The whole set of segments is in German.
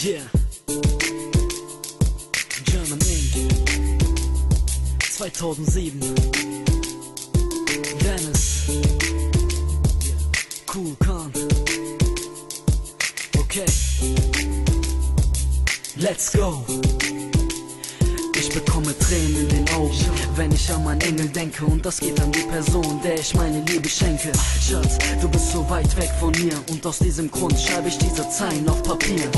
Yeah. German Inc. 2007. Dennis. Cool Khan. Okay. Let's go. Ich bekomme Tränen in den Augen, wenn ich an meinen Engel denke. Und das geht an die Person, der ich meine Liebe schenke. Schatz, du bist so weit weg von mir, und aus diesem Grund schreibe ich diese Zeilen auf Papier.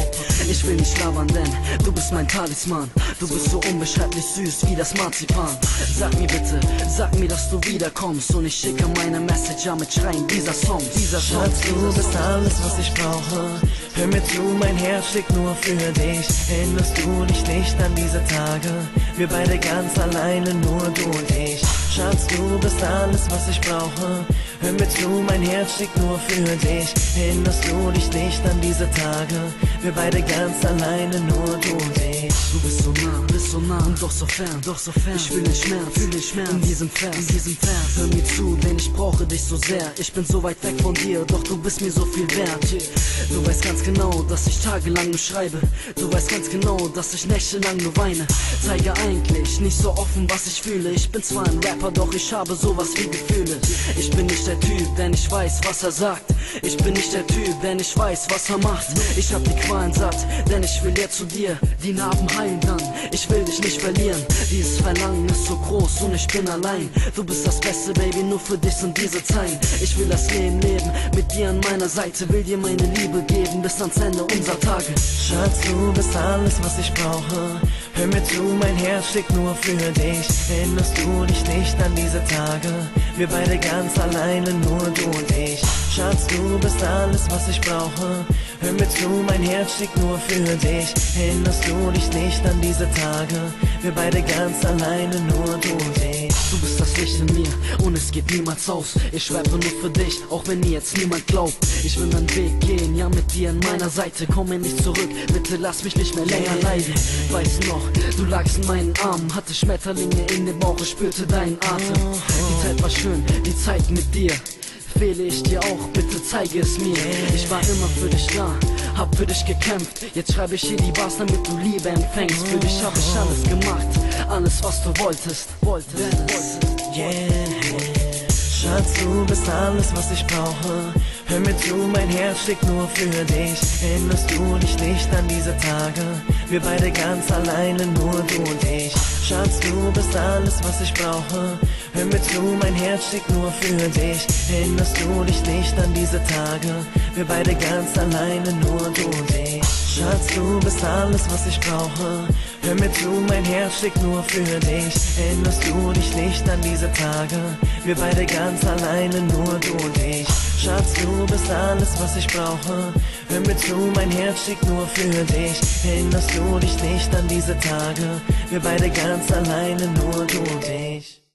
Ich will nicht labern, denn du bist mein Talisman. Du bist so unbeschreiblich süß wie das Marzipan. Sag mir bitte, sag mir, dass du wiederkommst, und ich schicke meine Message mit Schreien dieser Song. Schatz, du bist alles, was ich brauche. Hör mir zu, mein Herz schlägt nur für dich. Erinnerst du dich nicht an diese Tage? Wir beide ganz alleine, nur du und ich. Schatz, du bist alles, was ich brauche. Hör mir zu, mein Herz schlägt nur für dich. Erinnerst du dich nicht an diese Tage? Wir beide ganz alleine, nur du und ich. Du bist so nah und doch so fern, Ich fühl den Schmerz, in diesem Vers, Hör mir zu, denn ich brauche dich so sehr. Ich bin so weit weg von dir, doch du bist mir so viel wert. Du weißt ganz genau, dass ich tagelang nur schreibe. Du weißt ganz genau, dass ich nächtelang nur weine. Zeige eigentlich nicht so offen, was ich fühle. Ich bin zwar ein Rapper, doch ich habe sowas wie Gefühle. Ich bin nicht der Typ, denn ich weiß, was er sagt. Ich bin nicht der Typ, denn ich weiß, was er macht. Ich hab die Qualen satt, denn ich will ja zu dir. Die Narben heilen dann, ich will dich nicht verlieren. Dieses Verlangen ist so groß und ich bin allein. Du bist das Beste, Baby, nur für dich sind diese Zeilen. Ich will das Leben leben, mit dir an meiner Seite. Will dir meine Liebe geben, bis ans Ende unserer Tage. Schatz, du bist alles, was ich brauche. Hör mir zu, mein Herz schlägt nur für dich. Erinnerst du dich nicht an diese Tage? Wir beide ganz alleine, nur du und ich. Schatz, du bist alles, was ich brauche. Hör mir zu, mein Herz schlägt nur für dich. Erinnerst du dich nicht an diese Tage? Wir beide ganz alleine, nur du und ich. Du bist das Licht in mir und es geht niemals aus. Ich rappe nur für dich, auch wenn mir jetzt niemand glaubt. Ich will meinen Weg gehen, ja mit dir an meiner Seite. Komm mir nicht zurück, bitte lass mich nicht mehr länger leiden. Weißt du noch, du lagst in meinen Armen, hatte Schmetterlinge in dem Bauch, ich spürte deinen Atem. Die Zeit war schön, die Zeit mit dir. Fehle ich dir auch, bitte zeige es mir. Ich war immer für dich da, hab für dich gekämpft. Jetzt schreibe ich hier die Bars, damit du Liebe empfängst. Für dich hab ich alles gemacht, alles was du wolltest. Yeah. Schatz, du bist alles, was ich brauche. Hör mir zu, mein Herz schlägt nur für dich. Erinnerst du dich nicht an diese Tage? Wir beide ganz alleine, nur du und ich. Schatz, du bist alles, was ich brauche. Hör mir zu, mein Herz schlägt nur für dich. Erinnerst du dich nicht an diese Tage? Wir beide ganz alleine, nur du und ich. Schatz, du bist alles, was ich brauche. Hör mir zu, mein Herz schlägt nur für dich. Erinnerst du dich nicht an diese Tage? Wir beide ganz alleine, nur du und ich. Schatz, du bist alles, was ich brauche. Hör mir zu, mein Herz schlägt nur für dich. Erinnerst du dich nicht an diese Tage? Wir beide ganz alleine, nur du und ich.